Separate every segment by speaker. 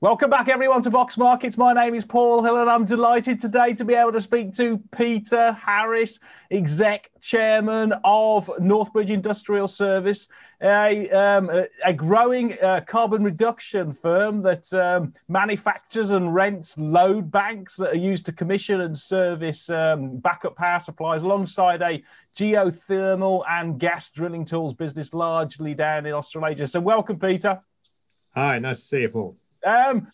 Speaker 1: Welcome back, everyone, to Vox Markets. My name is Paul Hill, and I'm delighted today to be able to speak to Peter Harris, Exec Chairman of Northbridge Industrial Service, a growing carbon reduction firm that manufactures and rents load banks that are used to commission and service backup power supplies, alongside a geothermal and gas drilling tools business largely down in Australasia. So welcome, Peter.
Speaker 2: Hi, nice to see you, Paul.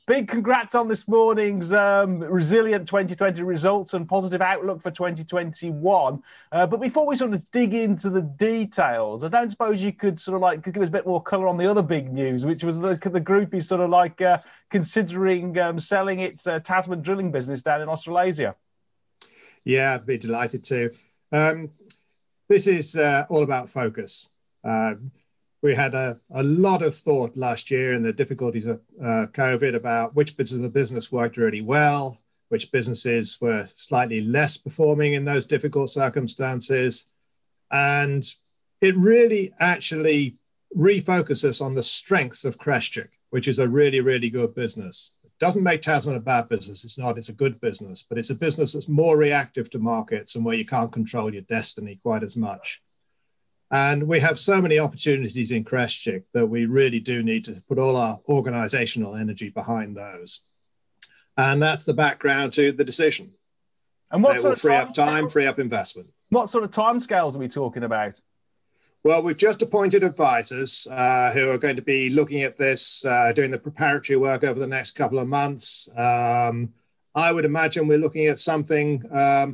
Speaker 1: Big congrats on this morning's resilient 2020 results and positive outlook for 2021. But before we sort of dig into the details, I don't suppose you could could give us a bit more colour on the other big news, which was the group is considering selling its Tasman drilling business down in Australasia.
Speaker 2: Yeah, I'd be delighted to. This is all about focus. We had a lot of thought last year in the difficulties of COVID about which bits of the business worked really well, which businesses were slightly less performing in those difficult circumstances. And it really actually refocuses on the strengths of Crestchic, which is a really, really good business. It doesn't make Tasman a bad business. It's not. It's a good business, but it's a business that's more reactive to markets and where you can't control your destiny quite as much. And we have so many opportunities in Crestchic that we really do need to put all our organizational energy behind those. And that's the background to the decision.
Speaker 1: And what
Speaker 2: it
Speaker 1: sort
Speaker 2: will
Speaker 1: of
Speaker 2: free up time, free up investment.
Speaker 1: What sort of timescales are we talking about?
Speaker 2: Well, we've just appointed advisors who are going to be looking at this, doing the preparatory work over the next couple of months. I would imagine we're looking at something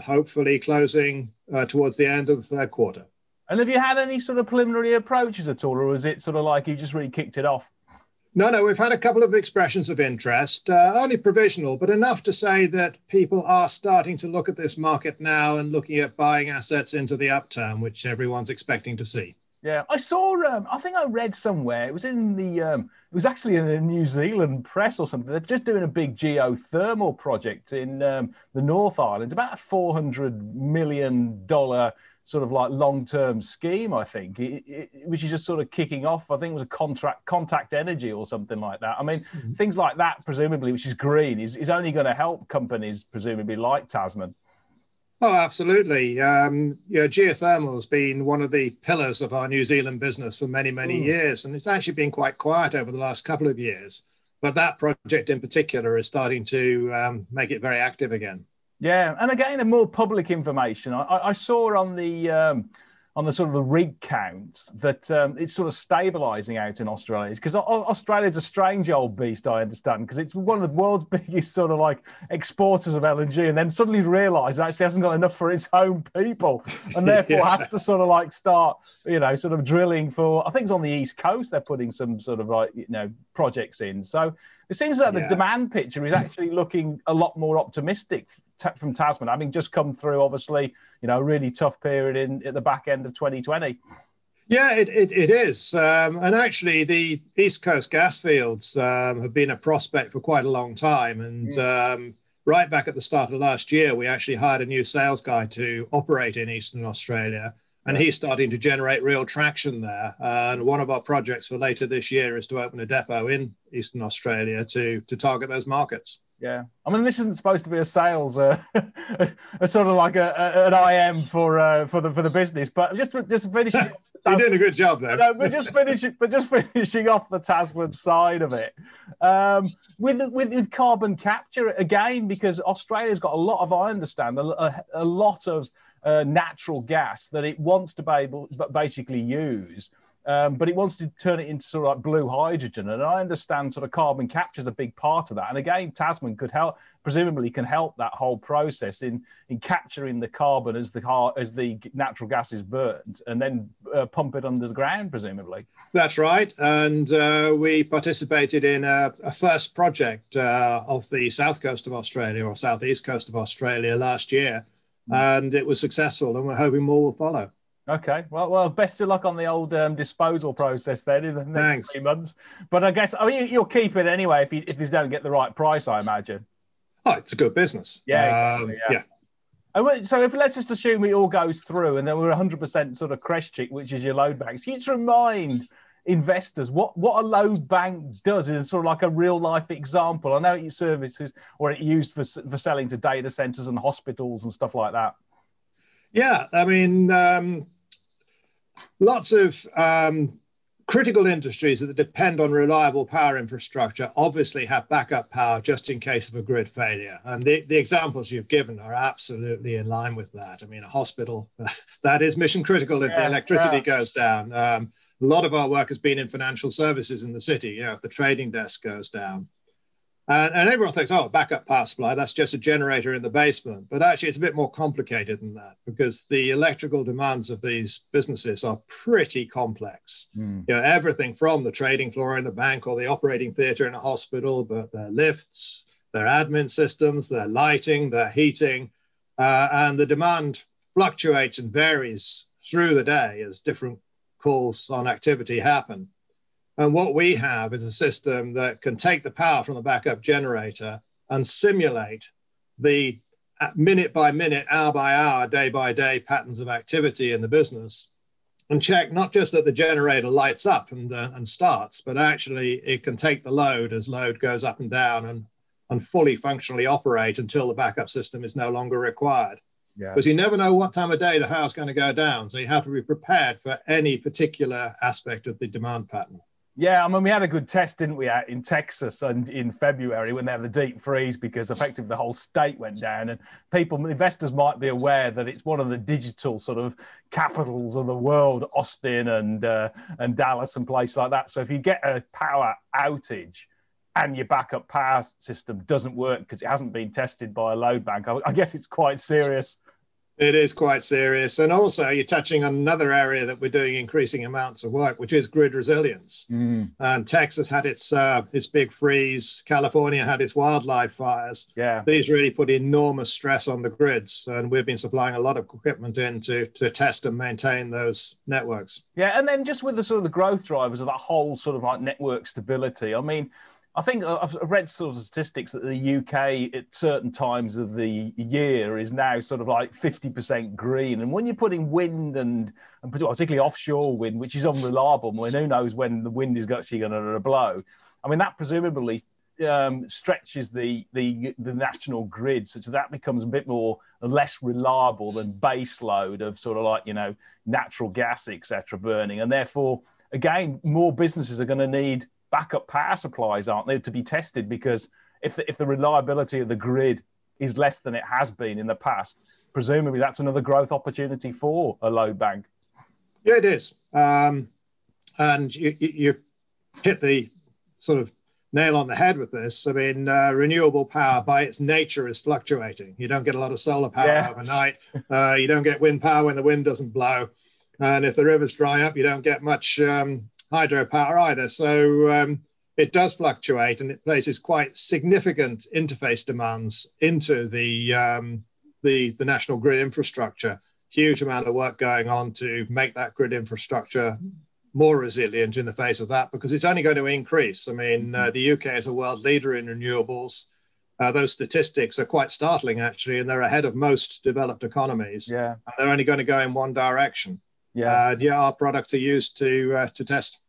Speaker 2: hopefully closing towards the end of the third quarter.
Speaker 1: And have you had any sort of preliminary approaches at all, or is it sort of like you just really kicked it off?
Speaker 2: No, we've had a couple of expressions of interest, only provisional, but enough to say that people are starting to look at this market now and looking at buying assets into the upturn, which everyone's expecting to see.
Speaker 1: Yeah, I saw, I think I read somewhere, it was in the, it was actually in the New Zealand press or something. They're just doing a big geothermal project in the North Island. It's about a $400 million sort of like long-term scheme, I think, which is just sort of kicking off. I think it was a contact energy or something like that. I mean, things like that, presumably, which is green, is only going to help companies, presumably, like Tasman.
Speaker 2: Oh, absolutely. Geothermal has been one of the pillars of our New Zealand business for many, many years, and it's actually been quite quiet over the last couple of years. But that project in particular is starting to make it very active again. Yeah,
Speaker 1: and again, a more public information. I saw on the sort of the rig counts that it's sort of stabilising out in Australia, because Australia's a strange old beast, I understand, because it's one of the world's biggest sort of like exporters of LNG, and then suddenly realised it actually hasn't got enough for its own people, and therefore has to sort of like start, sort of drilling for. I think it's on the East Coast. They're putting some sort of like projects in. So it seems that the demand picture is actually looking a lot more optimistic from Tasman, having just come through, obviously, a really tough period at the back end of 2020.
Speaker 2: Yeah, it is. And actually, the East Coast gas fields have been a prospect for quite a long time. And right back at the start of last year, we actually hired a new sales guy to operate in Eastern Australia. And he's starting to generate real traction there. And one of our projects for later this year is to open a depot in Eastern Australia to target those markets.
Speaker 1: Yeah, I mean, this isn't supposed to be a sales, a sort of like an IM for the business, but just finishing.
Speaker 2: You're doing a good job there.
Speaker 1: No, but just finishing off the Tasman side of it, with carbon capture again, because Australia's got a lot of, I understand, a lot of natural gas that it wants to be able to basically use. But it wants to turn it into sort of like blue hydrogen. And I understand sort of carbon capture is a big part of that. And again, Tasman presumably can help that whole process in capturing the carbon as the natural gas is burnt, and then pump it under the ground, presumably.
Speaker 2: That's right. And we participated in a first project off the south coast of Australia, or southeast coast of Australia, last year. And it was successful, and we're hoping more will follow.
Speaker 1: Okay, well, best of luck on the old disposal process then in the next 3 months. But I guess you'll keep it anyway if you don't get the right price, I imagine.
Speaker 2: Oh, it's a good business.
Speaker 1: Yeah, exactly, yeah. And so let's just assume it all goes through, and then we're 100% sort of Crestchic, which is your load banks. Can you just remind investors what a load bank does in sort of like a real life example? I know it services or it used for selling to data centers and hospitals and stuff like that.
Speaker 2: Yeah, I mean, lots of critical industries that depend on reliable power infrastructure obviously have backup power just in case of a grid failure. And the examples you've given are absolutely in line with that. I mean, a hospital, that is mission critical if the electricity goes down. A lot of our work has been in financial services in the city, you know, if the trading desk goes down. And everyone thinks, oh, backup power supply, that's just a generator in the basement. But actually, it's a bit more complicated than that because the electrical demands of these businesses are pretty complex. You know, everything from the trading floor in the bank or the operating theater in a hospital, but their lifts, their admin systems, their lighting, their heating, and the demand fluctuates and varies through the day as different calls on activity happen. And what we have is a system that can take the power from the backup generator and simulate the minute by minute, hour by hour, day by day patterns of activity in the business and check not just that the generator lights up and starts, but actually it can take the load as load goes up and down and fully functionally operate until the backup system is no longer required. Yeah. Because you never know what time of day the power's going to go down. So you have to be prepared for any particular aspect of the demand pattern.
Speaker 1: Yeah, I mean, we had a good test, didn't we, in Texas and in February when they had the deep freeze because effectively the whole state went down. And investors might be aware that it's one of the digital sort of capitals of the world, Austin and Dallas and places like that. So if you get a power outage and your backup power system doesn't work because it hasn't been tested by a load bank, I guess it's quite serious.
Speaker 2: It is quite serious. And also you're touching on another area that we're doing increasing amounts of work, which is grid resilience. And Texas had its big freeze. California had its wildlife fires.
Speaker 1: Yeah.
Speaker 2: These really put enormous stress on the grids. And we've been supplying a lot of equipment in to test and maintain those networks.
Speaker 1: Yeah. And then just with the sort of the growth drivers of that whole sort of like network stability, I mean, I think I've read sort of statistics that the UK at certain times of the year is now sort of like 50% green. And when you're putting wind and particularly offshore wind, which is unreliable, I mean, who knows when the wind is actually going to blow. I mean, that presumably stretches the national grid such that becomes a bit less reliable than base load of sort of like, you know, natural gas, etc. burning. And therefore, again, more businesses are going to need backup power supplies, aren't they, to be tested? Because if the reliability of the grid is less than it has been in the past, presumably that's another growth opportunity for a load bank.
Speaker 2: Yeah, it is. And you hit the sort of nail on the head with this. I mean, renewable power by its nature is fluctuating. You don't get a lot of solar power overnight. You don't get wind power when the wind doesn't blow. And if the rivers dry up, you don't get much hydropower either. So it does fluctuate and it places quite significant interface demands into the national grid infrastructure. Huge amount of work going on to make that grid infrastructure more resilient in the face of that, because it's only going to increase. I mean, the UK is a world leader in renewables. Those statistics are quite startling, actually, and they're ahead of most developed economies. Yeah. And they're only going to go in one direction. Yeah, our products are used to test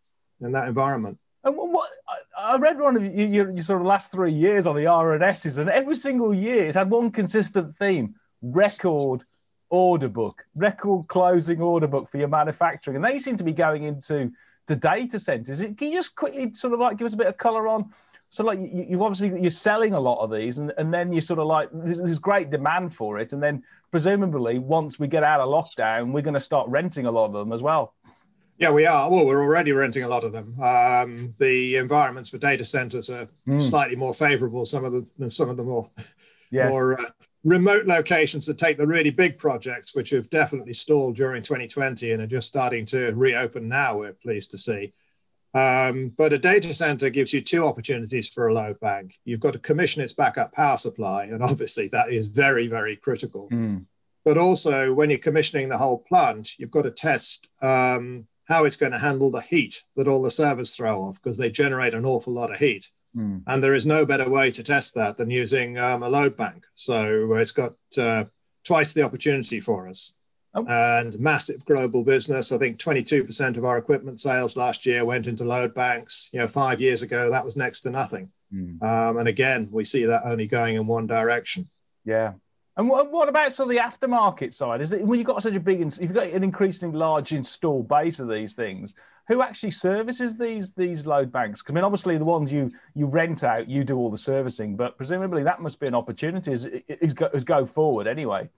Speaker 2: in that environment.
Speaker 1: And what I read one of your sort of last 3 years on the RNSs, and every single year it's had one consistent theme: record order book, record closing order book for your manufacturing. And they seem to be going into data centers. Can you just quickly sort of like give us a bit of color on? So like you've obviously you're selling a lot of these, and then you sort of like there's great demand for it, and then presumably once we get out of lockdown, we're going to start renting a lot of them as well.
Speaker 2: Yeah, we are. Well, we're already renting a lot of them. The environments for data centers are slightly more favorable than some of the more remote locations that take the really big projects, which have definitely stalled during 2020 and are just starting to reopen now, we're pleased to see. But a data center gives you two opportunities for a load bank. You've got to commission its backup power supply, and obviously that is very, very critical. But also when you're commissioning the whole plant, you've got to test how it's going to handle the heat that all the servers throw off, because they generate an awful lot of heat. And there is no better way to test that than using a load bank. So it's got twice the opportunity for us. and massive global business. I think 22% of our equipment sales last year went into load banks. 5 years ago, that was next to nothing. And again, we see that only going in one direction.
Speaker 1: Yeah. And what about sort of the aftermarket side? Is it when you've got such a big, you've got an increasingly large install base of these things, who actually services these load banks? Because I mean, obviously the ones you rent out, you do all the servicing, but presumably that must be an opportunity as go forward anyway.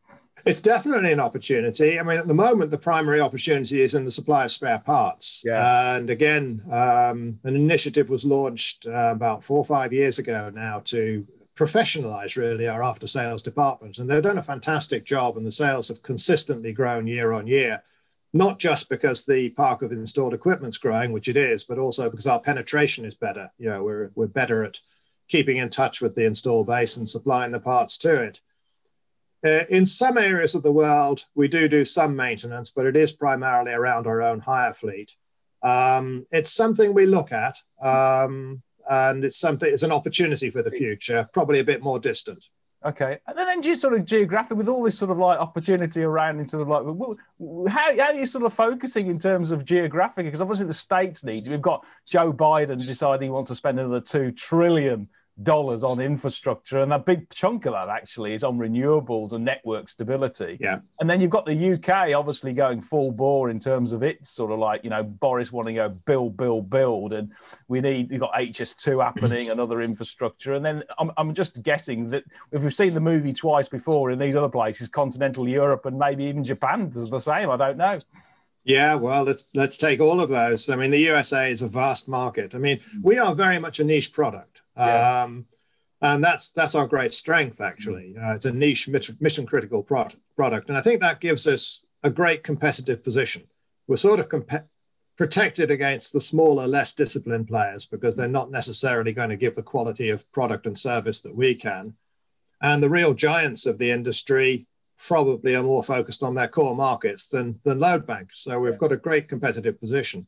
Speaker 2: It's definitely an opportunity. I mean, at the moment, the primary opportunity is in the supply of spare parts.
Speaker 1: Yeah.
Speaker 2: And again, an initiative was launched about 4 or 5 years ago now to professionalize really our after sales department. And they've done a fantastic job, and the sales have consistently grown year on year, not just because the park of installed equipment's growing, which it is, but also because our penetration is better. We're better at keeping in touch with the install base and supplying the parts to it. In some areas of the world, we do some maintenance, but it is primarily around our own hire fleet. It's something we look at, and it's an opportunity for the future, probably a bit more distant.
Speaker 1: Okay, and then just sort of geographic, with all this sort of like opportunity around, and sort of like how are you sort of focusing in terms of geographic? Because obviously the States needs. We've got Joe Biden deciding he wants to spend another $2 trillion on infrastructure, and a big chunk of that actually is on renewables and network stability.
Speaker 2: Yeah.
Speaker 1: And then you've got the UK obviously going full bore in terms of its sort of like, Boris wanting to go build, and you've got HS2 happening and other infrastructure. And then I'm just guessing that if we've seen the movie twice before in these other places, continental Europe and maybe even Japan does the same. I don't know.
Speaker 2: Yeah, well, let's take all of those. I mean, the USA is a vast market. I mean, we are very much a niche product.
Speaker 1: Yeah.
Speaker 2: And that's our great strength, actually. It's a niche mission critical product. And I think that gives us a great competitive position. We're sort of protected against the smaller, less disciplined players because they're not necessarily going to give the quality of product and service that we can. And the real giants of the industry probably are more focused on their core markets than load banks. So we've got a great competitive position.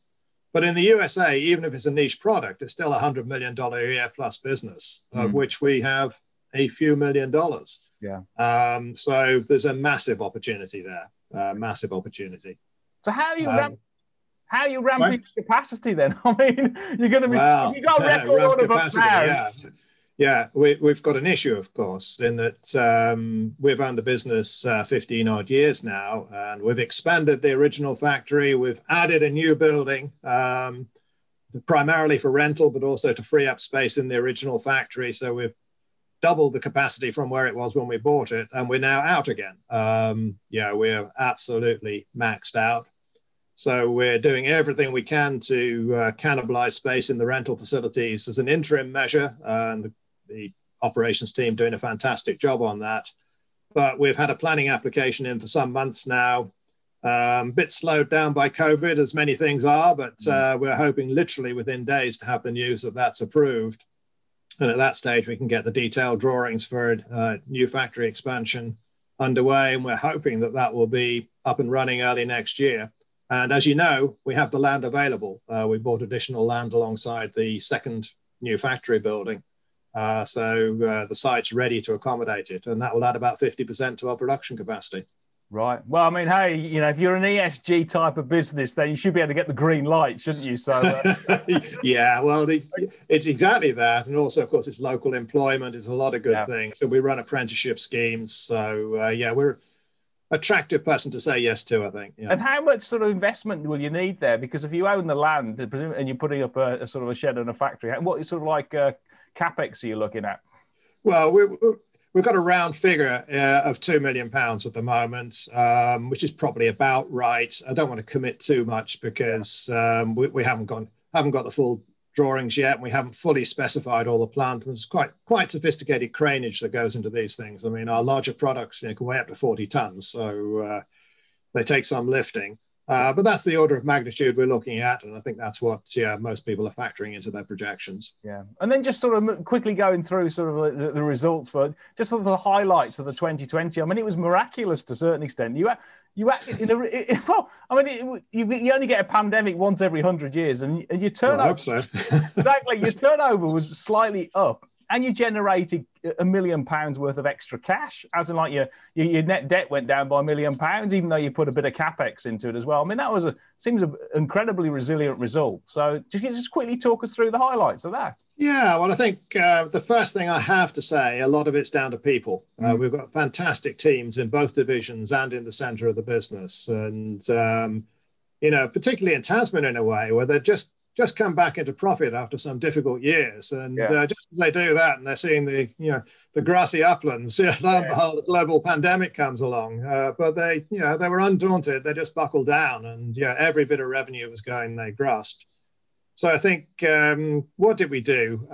Speaker 2: But in the USA, even if it's a niche product, it's still $100 million a year plus business, of which we have a few $1 million.
Speaker 1: Yeah.
Speaker 2: So there's a massive opportunity there, massive opportunity.
Speaker 1: So how are you ramping capacity then? I mean, you're going to be, you got a record order book now.
Speaker 2: Yeah, we've got an issue, of course, in that we've owned the business 15 odd years now, and we've expanded the original factory. We've added a new building, primarily for rental, but also to free up space in the original factory. So we've doubled the capacity from where it was when we bought it, and we're now out again. We're absolutely maxed out. So we're doing everything we can to cannibalize space in the rental facilities as an interim measure, and the operations team doing a fantastic job on that. But we've had a planning application in for some months now, a bit slowed down by COVID, as many things are, but we're hoping literally within days to have the news that that's approved. And at that stage, we can get the detailed drawings for a new factory expansion underway, and we're hoping that that will be up and running early next year. And as you know, we have the land available. We bought additional land alongside the second new factory building. So the site's ready to accommodate it, and that will add about 50% to our production capacity.
Speaker 1: Right. Well, I mean, hey, if you're an ESG type of business, then you should be able to get the green light, shouldn't you? So,
Speaker 2: yeah, well, it's exactly that. And also, of course, it's local employment. It's a lot of good things. So we run apprenticeship schemes. So, we're attractive person to say yes to, I think. Yeah.
Speaker 1: And how much sort of investment will you need there? Because if you own the land and you're putting up a sort of a shed and a factory, what sort of like capex are you looking at?
Speaker 2: Well, we've got a round figure of £2 million at the moment, which is probably about right. I don't want to commit too much because we haven't got the full drawings yet, and we haven't fully specified all the plant. There's quite sophisticated craneage that goes into these things. I mean, our larger products can weigh up to 40 tons, so they take some lifting. But that's the order of magnitude we're looking at, and I think that's what most people are factoring into their projections.
Speaker 1: Yeah, and then just sort of quickly going through sort of the results for just sort of the highlights of the 2020. I mean, it was miraculous to a certain extent. You only get a pandemic once every 100 years, and your turnover
Speaker 2: Well, I hope so.
Speaker 1: exactly, your turnover was slightly up, and you generated £1 million worth of extra cash, as in like your net debt went down by £1 million, even though you put a bit of capex into it as well. I mean, that seems an incredibly resilient result. So just quickly talk us through the highlights of that.
Speaker 2: Yeah, well, I think the first thing I have to say, a lot of it's down to people. We've got fantastic teams in both divisions and in the centre of the business, and particularly in Tasman in a way, where they're just come back into profit after some difficult years, and just as they do that, and they're seeing the grassy uplands, lo and behold, the global pandemic comes along. But they were undaunted. They just buckled down, and every bit of revenue was going, they grasped. So I think what did we do?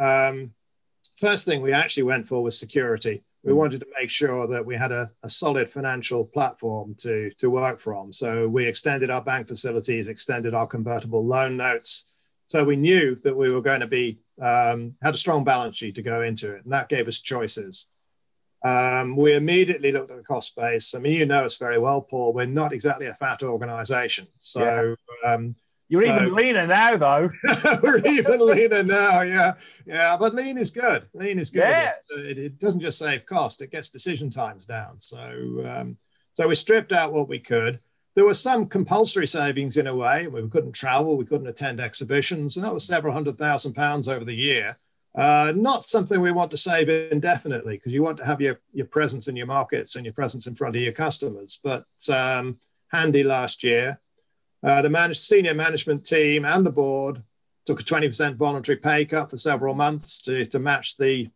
Speaker 2: First thing we actually went for was security. We wanted to make sure that we had a solid financial platform to work from. So we extended our bank facilities, extended our convertible loan notes. So we knew that we were going to be, had a strong balance sheet to go into it, and that gave us choices. We immediately looked at the cost base. I mean, you know us very well, Paul. We're not exactly a fat organization. So
Speaker 1: you're even leaner now, though.
Speaker 2: We're even leaner now, yeah. But lean is good. Lean is good.
Speaker 1: Yes.
Speaker 2: It doesn't just save cost; it gets decision times down. So we stripped out what we could. There was some compulsory savings in a way. We couldn't travel, we couldn't attend exhibitions, and that was several £100,000 over the year. Not something we want to save indefinitely, because you want to have your presence in your markets and your presence in front of your customers. But handy last year. The senior management team and the board took a 20% voluntary pay cut for several months to match the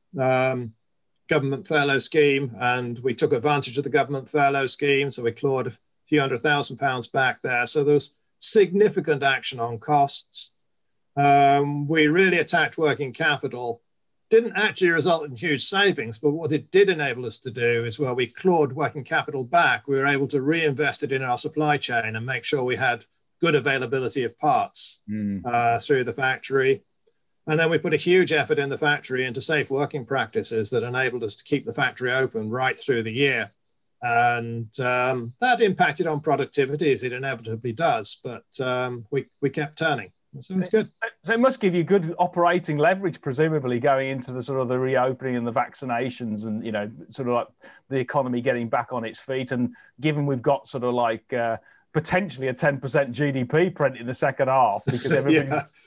Speaker 2: government furlough scheme, and we took advantage of the government furlough scheme, so we clawed a few £100,000 back there. So there was significant action on costs. We really attacked working capital. Didn't actually result in huge savings, but what it did enable us to do is, we clawed working capital back. We were able to reinvest it in our supply chain and make sure we had good availability of parts through the factory. And then we put a huge effort in the factory into safe working practices that enabled us to keep the factory open right through the year. And that impacted on productivity, as it inevitably does, but we kept turning. So it's good.
Speaker 1: So it must give you good operating leverage, presumably, going into the sort of the reopening and the vaccinations, and sort of like the economy getting back on its feet. And given we've got sort of like potentially a 10% GDP print in the second half, because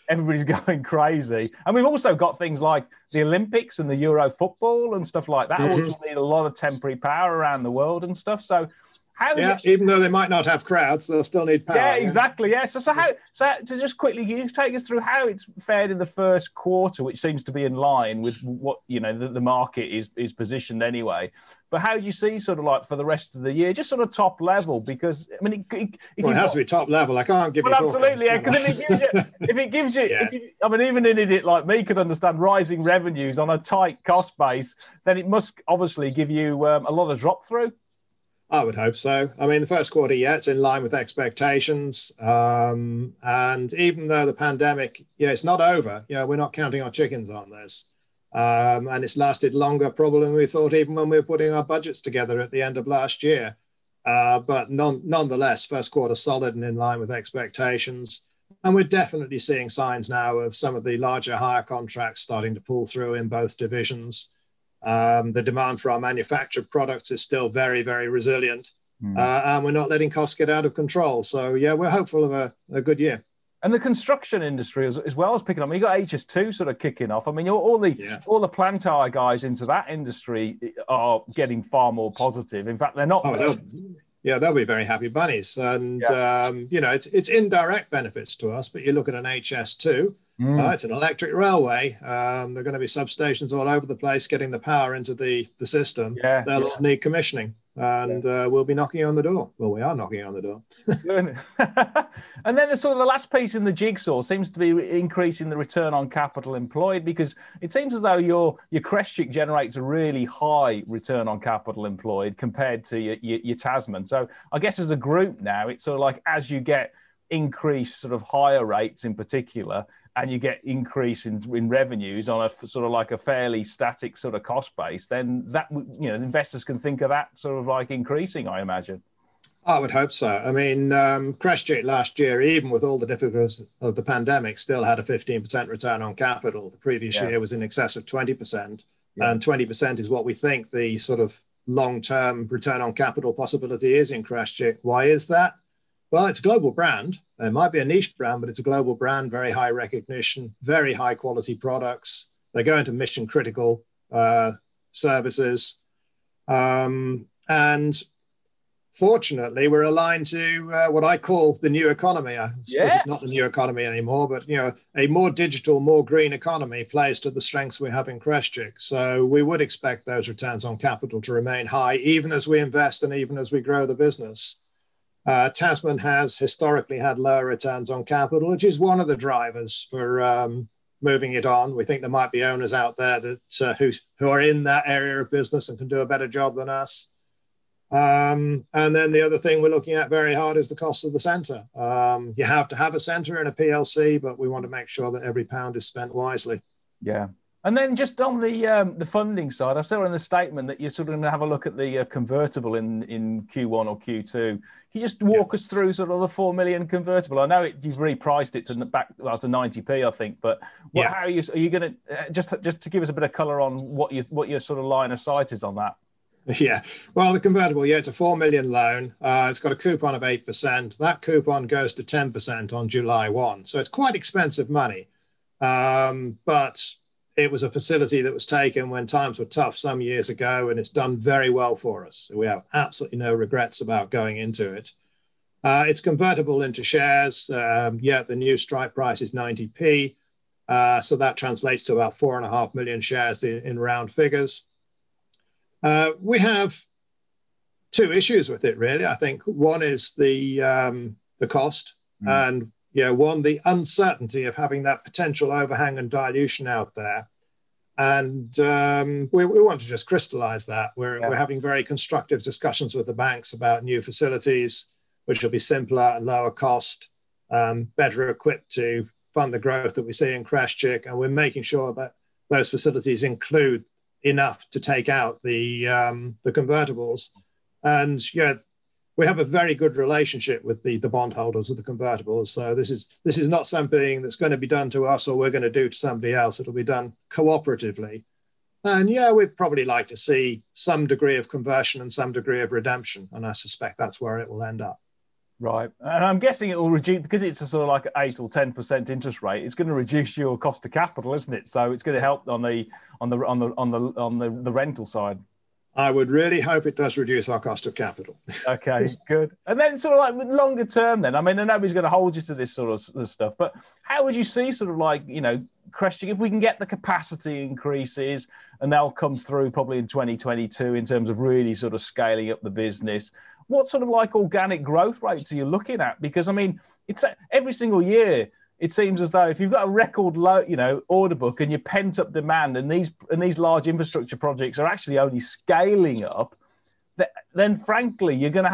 Speaker 1: everybody's going crazy. And we've also got things like the Olympics and the Euro football and stuff like that. Which need a lot of temporary power around the world and stuff. So
Speaker 2: even though they might not have crowds, they'll still need power.
Speaker 1: Yeah, exactly. Yeah. So to just quickly, can you take us through how it's fared in the first quarter, which seems to be in line with what the market is positioned anyway. But how do you see sort of like for the rest of the year, just sort of top level? Because I mean,
Speaker 2: it has to be top level. I can't give you.
Speaker 1: Well, absolutely, yeah. Because if it gives you, I mean, even an idiot like me could understand rising revenues on a tight cost base, then it must obviously give you a lot of drop through.
Speaker 2: I would hope so. I mean, the first quarter, it's in line with expectations. And even though the pandemic, it's not over, we're not counting our chickens on this. And it's lasted longer probably than we thought, even when we were putting our budgets together at the end of last year. But nonetheless, first quarter solid and in line with expectations. And we're definitely seeing signs now of some of the larger hire contracts starting to pull through in both divisions. The demand for our manufactured products is still very, very resilient. And we're not letting costs get out of control. So, we're hopeful of a good year.
Speaker 1: And the construction industry as well as picking up. I mean, you got HS2 sort of kicking off. I mean, all the plant hire guys into that industry are getting far more positive. In fact, they're not.
Speaker 2: They'll be very happy bunnies. And, it's indirect benefits to us. But you look at an HS2, it's an electric railway. There are going to be substations all over the place getting the power into the system. They'll all need commissioning. And we'll be knocking on the door. Well, we are knocking on the door.
Speaker 1: And then the last piece in the jigsaw seems to be increasing the return on capital employed, because it seems as though your Crestchic generates a really high return on capital employed compared to your Tasman. So I guess as a group now, it's sort of like as you get increased sort of higher rates in particular, and you get increase in revenues on a sort of like a fairly static sort of cost base, then that, investors can think of that sort of like increasing, I imagine.
Speaker 2: I would hope so. I mean, Crestchic last year, even with all the difficulties of the pandemic, still had a 15% return on capital. The previous year was in excess of 20%. and 20% is what we think the sort of long-term return on capital possibility is in Crestchic. Why is that? Well, it's a global brand. It might be a niche brand, but it's a global brand, very high recognition, very high quality products. They go into mission critical services. And fortunately, we're aligned to what I call the new economy. I suppose it's not the new economy anymore, but a more digital, more green economy plays to the strengths we have in Crestchic. So we would expect those returns on capital to remain high, even as we invest and even as we grow the business. Tasman has historically had lower returns on capital, which is one of the drivers for moving it on. We think there might be owners out there that who are in that area of business and can do a better job than us. And then the other thing we're looking at very hard is the cost of the centre. You have to have a centre in a PLC, but we want to make sure that every pound is spent wisely.
Speaker 1: Yeah. And then just on the funding side, I saw in the statement that you're sort of going to have a look at the convertible in Q1 or Q2. Can you just walk us through sort of the 4 million convertible? I know you've repriced it to 90p, I think, but how are you going to just to give us a bit of colour on what your sort of line of sight is on that?
Speaker 2: Yeah, well, the convertible, it's a 4 million loan. It's got a coupon of 8%. That coupon goes to 10% on July 1. So it's quite expensive money. But it was a facility that was taken when times were tough some years ago, and it's done very well for us. We have absolutely no regrets about going into it. It's convertible into shares. The new strike price is 90p. So that translates to about 4.5 million shares in round figures. We have two issues with it, really. I think one is the cost, and one, the uncertainty of having that potential overhang and dilution out there. And we want to just crystallize that. We're having very constructive discussions with the banks about new facilities, which will be simpler and lower cost, better equipped to fund the growth that we see in Crestchic. And we're making sure that those facilities include enough to take out the convertibles. And we have a very good relationship with the bondholders of the convertibles. So this is not something that's going to be done to us or we're going to do to somebody else. It'll be done cooperatively. And we'd probably like to see some degree of conversion and some degree of redemption. And I suspect that's where it will end up.
Speaker 1: Right. And I'm guessing it will reduce, because it's a sort of like 8 or 10% interest rate, it's going to reduce your cost of capital, isn't it? So it's going to help on the rental side.
Speaker 2: I would really hope it does reduce our cost of capital.
Speaker 1: Okay, good. And then sort of like longer term then, I mean, nobody's going to hold you to this sort of stuff, but how would you see sort of like, Crestchic, if we can get the capacity increases, and they'll come through probably in 2022 in terms of really sort of scaling up the business, what sort of like organic growth rates are you looking at? Because, I mean, it's every single year, it seems as though if you've got a record low, order book and your pent up demand, and these large infrastructure projects are actually only scaling up, then frankly, you're going to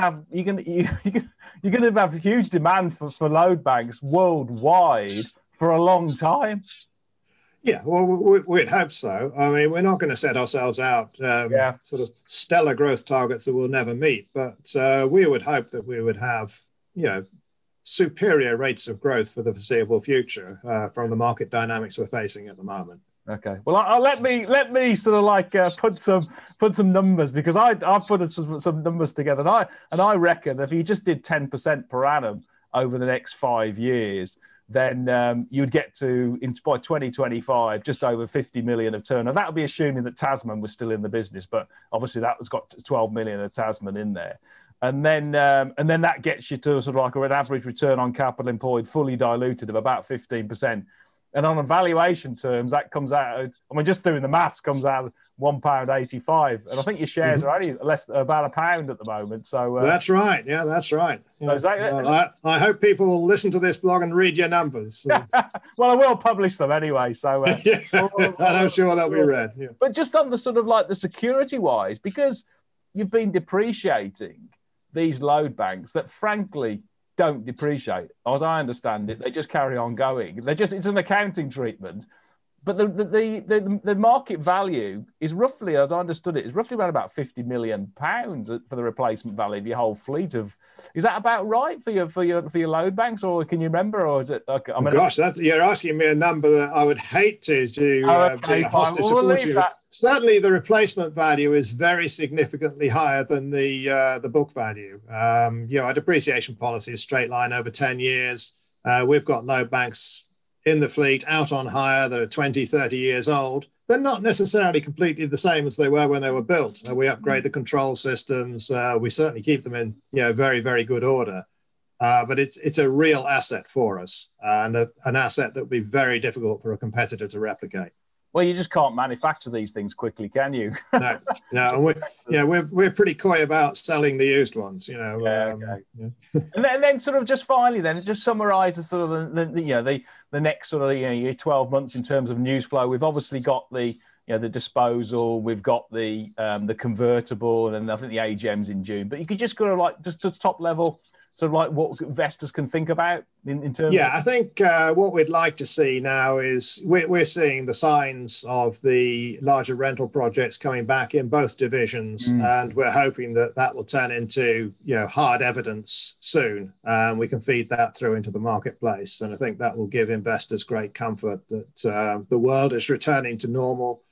Speaker 1: have huge demand for load banks worldwide for a long time.
Speaker 2: Yeah, well, we'd hope so. I mean, we're not going to set ourselves out sort of stellar growth targets that we'll never meet, but we would hope that we would have, superior rates of growth for the foreseeable future from the market dynamics we're facing at the moment.
Speaker 1: Okay. Well, let me sort of like put some numbers, because I've put some numbers together, and I reckon if you just did 10% per annum over the next 5 years, then you'd get to, by 2025, just over 50 million of turnover. That would be assuming that Tasman was still in the business, but obviously that has got 12 million of Tasman in there. And then that gets you to sort of like an average return on capital employed, fully diluted, of about 15%. And on valuation terms, that comes out, I mean, just doing the maths, comes out £1.85. And I think your shares are only about £1 at the moment. So
Speaker 2: that's right. Yeah, that's right. Yeah. So I hope people will listen to this blog and read your numbers.
Speaker 1: Well, I will publish them anyway. So
Speaker 2: I'm sure they'll be read. Yeah.
Speaker 1: But just on the sort of like the security wise, because you've been depreciating these load banks that frankly don't depreciate. As I understand it, they just carry on going. It's an accounting treatment. but the market value is roughly, as I understood it, is roughly around about £50 million for the replacement value of your whole fleet of. Is that about right for your load banks, or can you remember, or is it? Okay, I mean,
Speaker 2: gosh, you're asking me a number that I would hate to be a hostage to fortune. Certainly, the replacement value is very significantly higher than the book value. Our depreciation policy is straight line over 10 years. We've got load banks in the fleet out on hire that are 20, 30 years old. They're not necessarily completely the same as they were when they were built. We upgrade the control systems. We certainly keep them in very, very good order. But it's a real asset for us, and an asset that would be very difficult for a competitor to replicate.
Speaker 1: Well, you just can't manufacture these things quickly, can you?
Speaker 2: No. And we're pretty coy about selling the used ones,
Speaker 1: Okay. And then sort of just finally, then just summarise the sort of the next sort of your 12 months in terms of news flow. We've obviously got the disposal, we've got the convertible, and I think the AGM's in June. But you could just go to just to top level, sort of like what investors can think about in terms.
Speaker 2: Yeah, I think what we'd like to see now is we're seeing the signs of the larger rental projects coming back in both divisions, and we're hoping that will turn into hard evidence soon, and we can feed that through into the marketplace. And I think that will give investors great comfort that the world is returning to normal.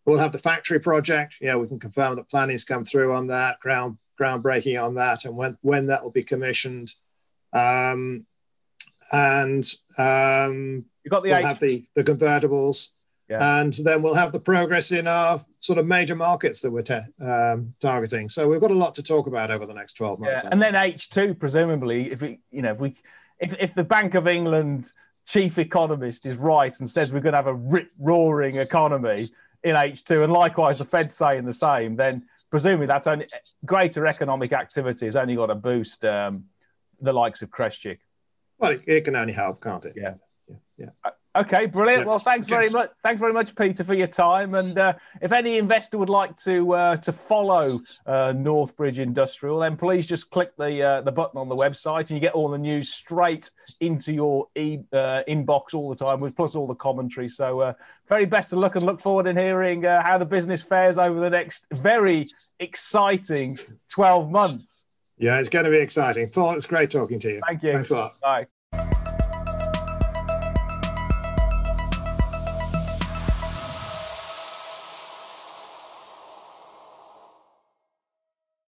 Speaker 2: We'll have the factory project. We can confirm that planning's come through on that, groundbreaking on that, and when that will be commissioned. We'll have the convertibles, and then we'll have the progress in our sort of major markets that we're targeting. So we've got a lot to talk about over the next 12 months.
Speaker 1: And then H2, presumably, if the Bank of England chief economist is right and says we're going to have a rip-roaring economy in H2, and likewise the Fed saying the same, then presumably that's only greater economic activity has only got to boost the likes of Crestchic.
Speaker 2: Well, it can only help, can't it?
Speaker 1: Yeah. Okay, brilliant. Well, thanks very much. Thanks very much, Peter, for your time. And if any investor would like to follow Northbridge Industrial, then please just click the button on the website, and you get all the news straight into your inbox all the time, with plus all the commentary. So, very best of luck, and look forward to hearing how the business fares over the next very exciting 12 months.
Speaker 2: Yeah, it's going to be exciting. Paul, it's great talking to you.
Speaker 1: Thank you.
Speaker 2: Thanks a lot.
Speaker 1: Bye.